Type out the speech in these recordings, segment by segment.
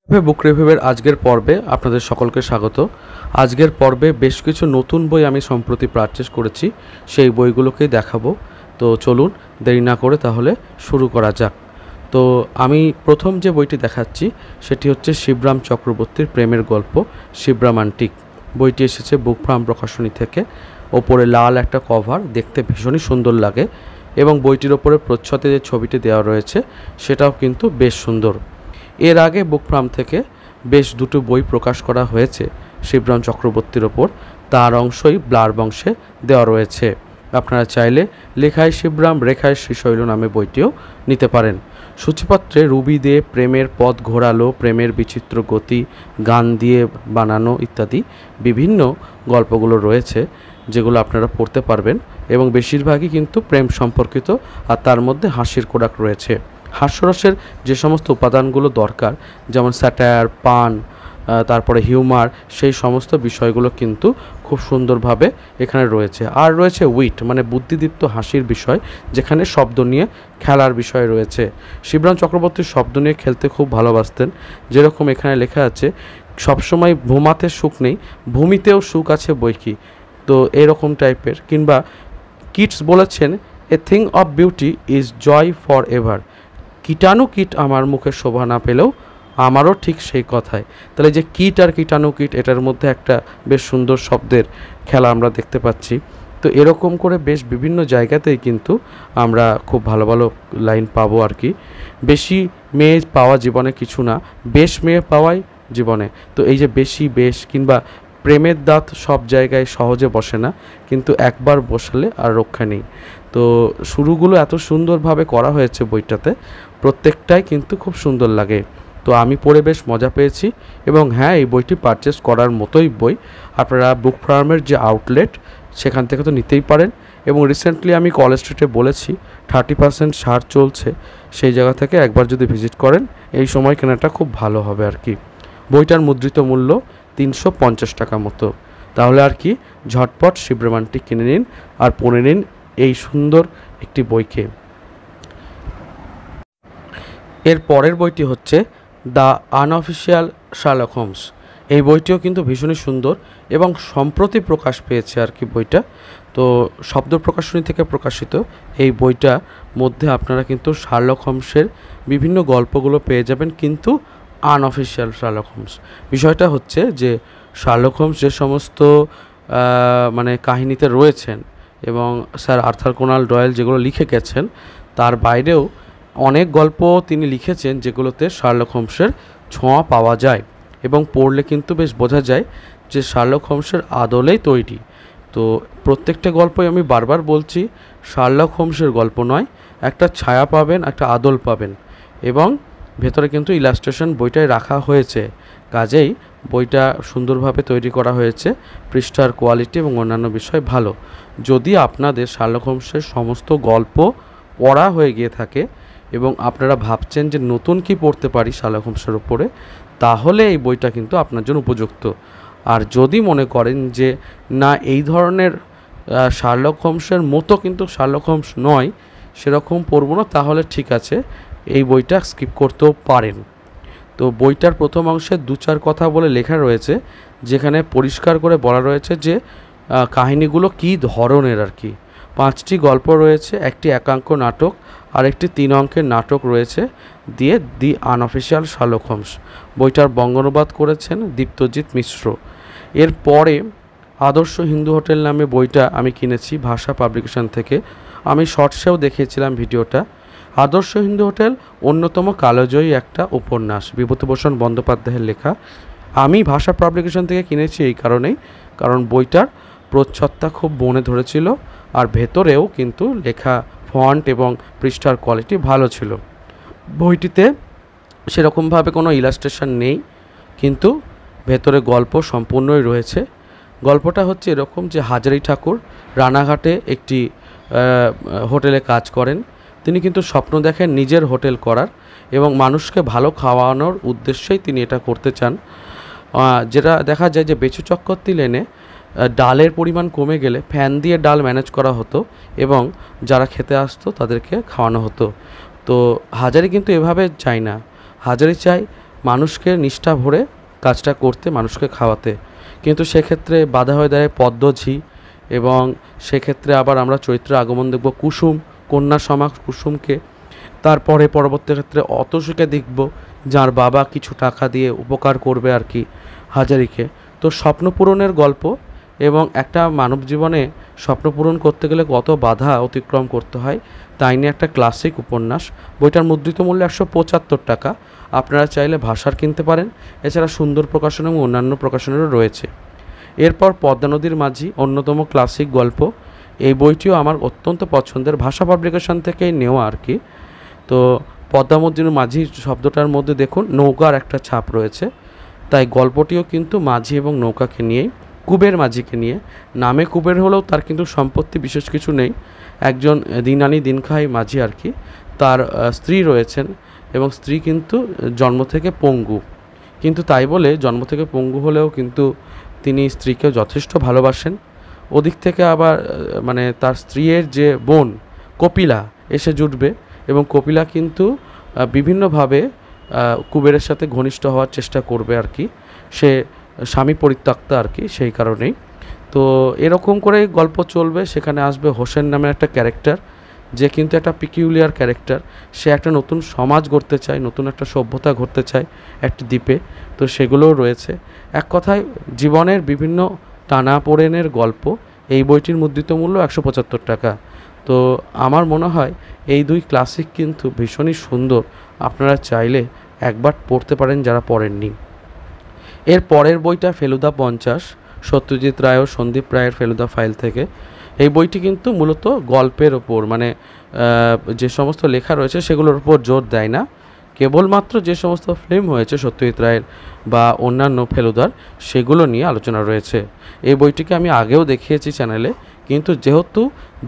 বুক রিভিউয়ের আজকের পর্বে আপনাদের সকলকে স্বাগত। আজকের পর্বে বেশ কিছু নতুন বই আমি সম্প্রতি পারচেজ করেছি, সেই বইগুলোকেই দেখাবো। তো চলুন দেরি না করে তাহলে শুরু করা যাক। তো আমি প্রথম যে বইটি দেখাচ্ছি সেটি হচ্ছে শিবরাম চক্রবর্তীর প্রেমের গল্প শিবরামান্টিক। বইটি এসেছে বুক ফার্ম প্রকাশনী থেকে। ওপরে লাল একটা কভার, দেখতে ভীষণই সুন্দর লাগে এবং বইটির ওপরে প্রচ্ছদে যে ছবিটি দেওয়া রয়েছে সেটাও কিন্তু বেশ সুন্দর। এর আগে বুক ফার্ম থেকে বেশ দুটো বই প্রকাশ করা হয়েছে শিবরাম চক্রবর্তীর ওপর, তার অংশই ব্লার বংশে দেওয়া রয়েছে। আপনারা চাইলে লেখায় শিবরাম রেখায় শ্রীশৈল নামে বইটিও নিতে পারেন। সূচিপত্রে রুবি দিয়ে প্রেমের পথ ঘোরালো, প্রেমের বিচিত্র গতি, গান দিয়ে বানানো ইত্যাদি বিভিন্ন গল্পগুলো রয়েছে যেগুলো আপনারা পড়তে পারবেন এবং বেশিরভাগই কিন্তু প্রেম সম্পর্কিত, আর তার মধ্যে হাসির খোরাক রয়েছে। হাস্যরসের যে সমস্ত উপাদানগুলো দরকার, যেমন স্যাটায়ার, পান, তারপরে হিউমার, সেই সমস্ত বিষয়গুলো কিন্তু খুব সুন্দরভাবে এখানে রয়েছে। আর রয়েছে উইট, মানে বুদ্ধিদীপ্ত হাসির বিষয়, যেখানে শব্দ নিয়ে খেলার বিষয় রয়েছে। শিবরাম চক্রবর্তীর শব্দ নিয়ে খেলতে খুব ভালোবাসতেন। যেরকম এখানে লেখা আছে, সবসময় ভূমাতে সুখ নেই, ভূমিতেও সুখ আছে বৈকি। তো এরকম টাইপের। কিংবা কিটস বলেছেন, a thing of beauty is joy for ever. কীটাণু কীট আমার মুখে শোভা না পেলেও আমারও ঠিক সেই কথাই। তাহলে যে কীট আর কীটাণু কীট, এটার মধ্যে একটা বেশ সুন্দর শব্দের খেলা আমরা দেখতে পাচ্ছি। তো এরকম করে বেশ বিভিন্ন জায়গাতেই কিন্তু আমরা খুব ভালো ভালো লাইন পাবো আর কি। বেশি মেয়ে পাওয়া জীবনে কিছু না, বেশ মেয়ে পাওয়াই জীবনে। তো এই যে বেশি, বেশ, কিংবা প্রেমের দাঁত সব জায়গায় সহজে বসে না, কিন্তু একবার বসালে আর রক্ষা নেই। তো শুরুগুলো এত সুন্দরভাবে করা হয়েছে বইটাতে, প্রত্যেকটাই কিন্তু খুব সুন্দর লাগে। তো আমি পড়ে বেশ মজা পেয়েছি এবং হ্যাঁ, এই বইটি পারচেস করার মতোই বই। আপনারা বুক ফার্মের যে আউটলেট সেখান থেকে তো নিতেই পারেন, এবং রিসেন্টলি আমি কলেজ স্ট্রিটে বলেছি 30% ছাড় চলছে, সেই জায়গা থেকে একবার যদি ভিজিট করেন এই সময় কেনাটা খুব ভালো হবে আর কি। বইটার মুদ্রিত মূল্য 350 টাকা মতো। তাহলে আর কি, ঝটপট শিবরামান্টিক কিনে নিন আর পড়ে নিন এই সুন্দর একটি বইকে। এর পরের বইটি হচ্ছে দ্য আনঅফিশিয়াল শার্লক হোমস। এই বইটিও কিন্তু ভীষণই সুন্দর এবং সম্প্রতি প্রকাশ পেয়েছে আর কি বইটা। তো শব্দ প্রকাশনী থেকে প্রকাশিত এই বইটার মধ্যে আপনারা কিন্তু শার্লক হোমসের বিভিন্ন গল্পগুলো পেয়ে যাবেন, কিন্তু আনঅফিশিয়াল শার্লক হোমস। বিষয়টা হচ্ছে যে শার্লক হোমস যে সমস্ত মানে কাহিনীতে রয়েছেন এবং স্যার আর্থার কোনান ডয়েল যেগুলো লিখে গেছেন, তার বাইরেও অনেক গল্প তিনি লিখেছেন যেগুলোতে শার্লক হোমসের ছোঁয়া পাওয়া যায় এবং পড়লে কিন্তু বেশ বোঝা যায় যে শার্লক হোমসের আদলেই তৈরি। তো প্রত্যেকটা গল্পই আমি বারবার বলছি, শার্লক হোমসের গল্প নয়, একটা ছায়া পাবেন, একটা আদল পাবেন, এবং ভেতরে কিন্তু ইলাস্ট্রেশন বইটায় রাখা হয়েছে। কাজেই বইটা সুন্দরভাবে তৈরি করা হয়েছে, পৃষ্ঠার কোয়ালিটি এবং অন্যান্য বিষয় ভালো। যদি আপনাদের শার্লক হোমসের সমস্ত গল্প পড়া হয়ে গিয়ে থাকে এবং আপনারা ভাবছেন যে নতুন কি পড়তে পারি শার্লক হোমসের উপরে, তাহলে এই বইটা কিন্তু আপনার জন্য উপযুক্ত। আর যদি মনে করেন যে না, এই ধরনের শার্লক হোমসের মতো কিন্তু শার্লক হোমস নয়, সেরকম পড়ব না, তাহলে ঠিক আছে, এই বইটা স্কিপ করতেও পারেন। তো বইটার প্রথম অংশে 2-4 কথা বলে লেখা রয়েছে, যেখানে পরিষ্কার করে বলা রয়েছে যে কাহিনীগুলো কী ধরনের আর কি। 5টি গল্প রয়েছে, একটি একাঙ্ক নাটক আর একটি 3 অঙ্কের নাটক রয়েছে দিয়ে দি আনঅফিশিয়াল শার্লক হোমস। বইটার বঙ্গানুবাদ করেছেন দীপ্তজিৎ মিশ্র। এরপরে আদর্শ হিন্দু হোটেল নামে বইটা আমি কিনেছি ভাষা পাবলিকেশন থেকে। আমি শর্টসেও দেখিয়েছিলাম ভিডিওটা। আদর্শ হিন্দু হোটেল অন্যতম কালজয়ী একটা উপন্যাস, বিভূতিভূষণ বন্দ্যোপাধ্যায়ের লেখা। আমি ভাষা পাবলিকেশন থেকে কিনেছি এই কারণেই, কারণ বইটার প্রচ্ছদটা খুব মনে ধরেছিল, আর ভেতরেও কিন্তু লেখা ফন্ট এবং পৃষ্ঠার কোয়ালিটি ভালো ছিল। বইটিতে সেরকমভাবে কোনো ইলাস্ট্রেশন নেই, কিন্তু ভেতরে গল্প সম্পূর্ণই রয়েছে। গল্পটা হচ্ছে এরকম যে হাজারি ঠাকুর রানাঘাটে একটি হোটেলে কাজ করেন। তিনি কিন্তু স্বপ্ন দেখেন নিজের হোটেল করার এবং মানুষকে ভালো খাওয়ানোর উদ্দেশ্যেই তিনি এটা করতে চান। যেটা দেখা যায় যে বেচু চক্রবর্তী লেনে ডালের পরিমাণ কমে গেলে ফ্যান দিয়ে ডাল ম্যানেজ করা হতো এবং যারা খেতে আসতো তাদেরকে খাওয়ানো হতো। তো হাজারি কিন্তু এভাবে চায় না, হাজারি চাই মানুষকে নিষ্ঠা ভরে কাজটা করতে, মানুষকে খাওয়াতে। কিন্তু সেক্ষেত্রে বাধা হয়ে দাঁড়ায় পদ্মঝি, এবং সেক্ষেত্রে আবার আমরা চরিত্রের আগমন দেখব কুসুম, কন্যা সমা কুসুমকে। তারপরে পরবর্তী ক্ষেত্রে অতসীকে দেখব, যার বাবা কিছু টাকা দিয়ে উপকার করবে আর কি হাজারিকে। তো স্বপ্ন পূরণের গল্প, এবং একটা মানব জীবনে স্বপ্ন পূরণ করতে গেলে কত বাধা অতিক্রম করতে হয় তাই নিয়ে একটা ক্লাসিক উপন্যাস। বইটার মুদ্রিত মূল্য 175 টাকা। আপনারা চাইলে ভাষার কিনতে পারেন, এছাড়া সুন্দর প্রকাশন এবং অন্যান্য প্রকাশনেরও রয়েছে। এরপর পদ্মা নদীর মাঝি, অন্যতম ক্লাসিক গল্প। এই বইটিও আমার অত্যন্ত পছন্দের, ভাষা পাবলিকেশন থেকেই নেওয়া আর কি। তো পদ্মা নদীর মাঝি শব্দটার মধ্যে দেখুন নৌকার একটা ছাপ রয়েছে, তাই গল্পটিও কিন্তু মাঝি এবং নৌকাকে নিয়েই, কুবের মাঝিকে নিয়ে। নামে কুবের হলেও তার কিন্তু সম্পত্তি বিশেষ কিছু নেই, একজন দিন আনি দিন খাই মাঝি আর কি। তার স্ত্রী রয়েছেন, এবং স্ত্রী কিন্তু জন্ম থেকে পঙ্গু, কিন্তু তাই বলে জন্ম থেকে পঙ্গু হলেও কিন্তু তিনি স্ত্রীকেও যথেষ্ট ভালোবাসেন। ওদিক থেকে আবার মানে তার স্ত্রীর যে বোন কপিলা এসে জুটবে, এবং কপিলা কিন্তু বিভিন্নভাবে কুবেরের সাথে ঘনিষ্ঠ হওয়ার চেষ্টা করবে আর কি, সে স্বামী পরিত্যক্তা আর কি, সেই কারণেই। তো এরকম করেই গল্প চলবে। সেখানে আসবে হোসেন নামের একটা ক্যারেক্টার, যে কিন্তু একটা পিকিউলিয়ার ক্যারেক্টার। সে একটা নতুন সমাজ গড়তে চায়, নতুন একটা সভ্যতা গড়তে চায় একটা দ্বীপে। তো সেগুলোও রয়েছে। এক কথায় জীবনের বিভিন্ন টানাপোড়েনের গল্প। এই বইটির মুদ্রিত মূল্য 175 টাকা। তো আমার মনে হয় এই দুই ক্লাসিক কিন্তু ভীষণই সুন্দর, আপনারা চাইলে একবার পড়তে পারেন যারা পড়েননি। এর পরের বইটা ফেলুদা 50, সত্যজিৎ রায় ও সন্দীপ রায়ের ফেলুদা ফাইল থেকে। এই বইটি কিন্তু মূলত গল্পের ওপর, মানে যে সমস্ত লেখা রয়েছে সেগুলোর উপর জোর দেয় না, কেবলমাত্র যে সমস্ত ফিল্ম হয়েছে সত্যজিৎ রায়ের বা অন্যান্য ফেলুদার সেগুলো নিয়ে আলোচনা রয়েছে। এই বইটিকে আমি আগেও দেখিয়েছি চ্যানেলে, কিন্তু যেহেতু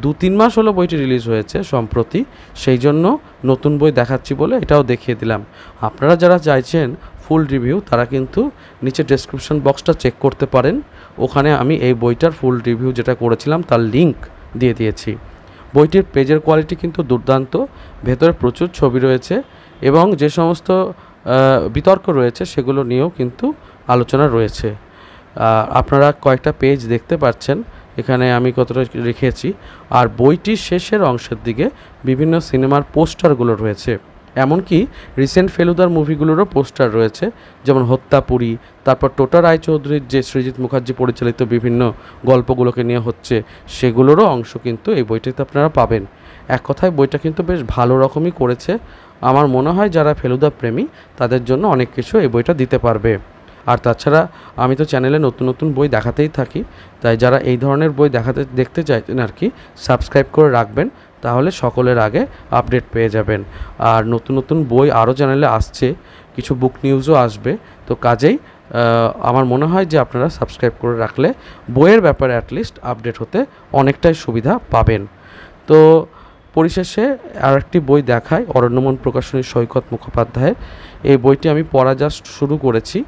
2-3 মাস হলো বইটি রিলিজ হয়েছে সম্প্রতি, সেই জন্য নতুন বই দেখাচ্ছি বলে এটাও দেখিয়ে দিলাম। আপনারা যারা চাইছেন ফুল রিভিউ তারা কিন্তু নিচে ডেসক্রিপশন বক্সটা চেক করতে পারেন, ওখানে আমি এই বইটার ফুল রিভিউ যেটা করেছিলাম তার লিঙ্ক দিয়ে দিয়েছি। বইটির পেজের কোয়ালিটি কিন্তু দুর্দান্ত, ভেতরে প্রচুর ছবি রয়েছে, এবং যে সমস্ত বিতর্ক রয়েছে সেগুলো নিয়েও কিন্তু আলোচনা রয়েছে। আপনারা কয়েকটা পেজ দেখতে পাচ্ছেন, এখানে আমি কতটা রেখেছি। আর বইটির শেষের অংশের দিকে বিভিন্ন সিনেমার পোস্টারগুলো রয়েছে, এমনকি রিসেন্ট ফেলুদার মুভিগুলোরও পোস্টার রয়েছে, যেমন হত্যাপুরী, তারপর টোটা রায়চৌধুরীর যে সৃজিত মুখার্জি পরিচালিত বিভিন্ন গল্পগুলোকে নিয়ে হচ্ছে সেগুলোরও অংশ কিন্তু এই বইটিতে আপনারা পাবেন। এক কথায় বইটা কিন্তু বেশ ভালো রকমই করেছে। আমার মনে হয় যারা ফেলুদা প্রেমী তাদের জন্য অনেক কিছু এই বইটা দিতে পারবে। আর তাছাড়া আমি তো চ্যানেলে নতুন নতুন বই দেখাতেই থাকি, তাই যারা এই ধরনের বই দেখতে চাইতেন আর কি, সাবস্ক্রাইব করে রাখবেন, তাহলে সকলের আগে আপডেট পেয়ে যাবেন। আর নতুন নতুন বই আরও চ্যানেলে আসছে, কিছু বুক নিউজও আসবে। তো কাজেই আমার মনে হয় যে আপনারা সাবস্ক্রাইব করে রাখলে বইয়ের ব্যাপারে অ্যাটলিস্ট আপডেট হতে অনেকটাই সুবিধা পাবেন। তো পরিশেষে আর একটি বই দেখায়, অরণ্যমন প্রকাশনীর সৈকত মুখোপাধ্যায়ের। এই বইটি আমি পড়া জাস্ট শুরু করেছি।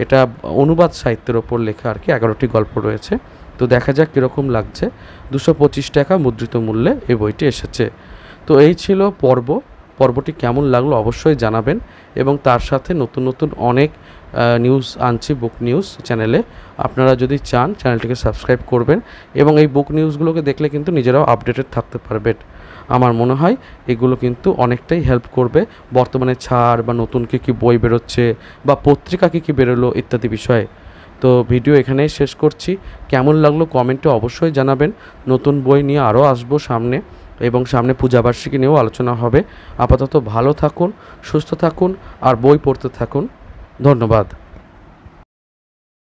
এটা অনুবাদ সাহিত্যের ওপর লেখা আর কি, 11টি গল্প রয়েছে। তো দেখা যাক কীরকম লাগছে। 225 টাকা মুদ্রিত মূল্যে এই বইটি এসেছে। তো এই ছিল পর্বটি কেমন লাগলো অবশ্যই জানাবেন, এবং তার সাথে নতুন নতুন অনেক নিউজ আনছি বুক নিউজ চ্যানেলে। আপনারা যদি চান চ্যানেলটিকে সাবস্ক্রাইব করবেন, এবং এই বুক নিউজগুলোকে দেখলে কিন্তু নিজেরাও আপডেটেড থাকতে পারবেন। আমার মনে হয় এগুলো কিন্তু অনেকটাই হেল্প করবে বর্তমানে ছাড় বা নতুন কী বই বেরোচ্ছে বা পত্রিকা কী বেরোলো ইত্যাদি বিষয়ে। তো ভিডিও এখানেই শেষ করছি। কেমন লাগলো কমেন্টে অবশ্যই জানাবেন। নতুন বই নিয়ে আরও আসবো সামনে, এবং সামনে পূজাবার্ষিকী নিয়েও আলোচনা হবে। আপাতত ভালো থাকুন, সুস্থ থাকুন, আর বই পড়তে থাকুন। ধন্যবাদ।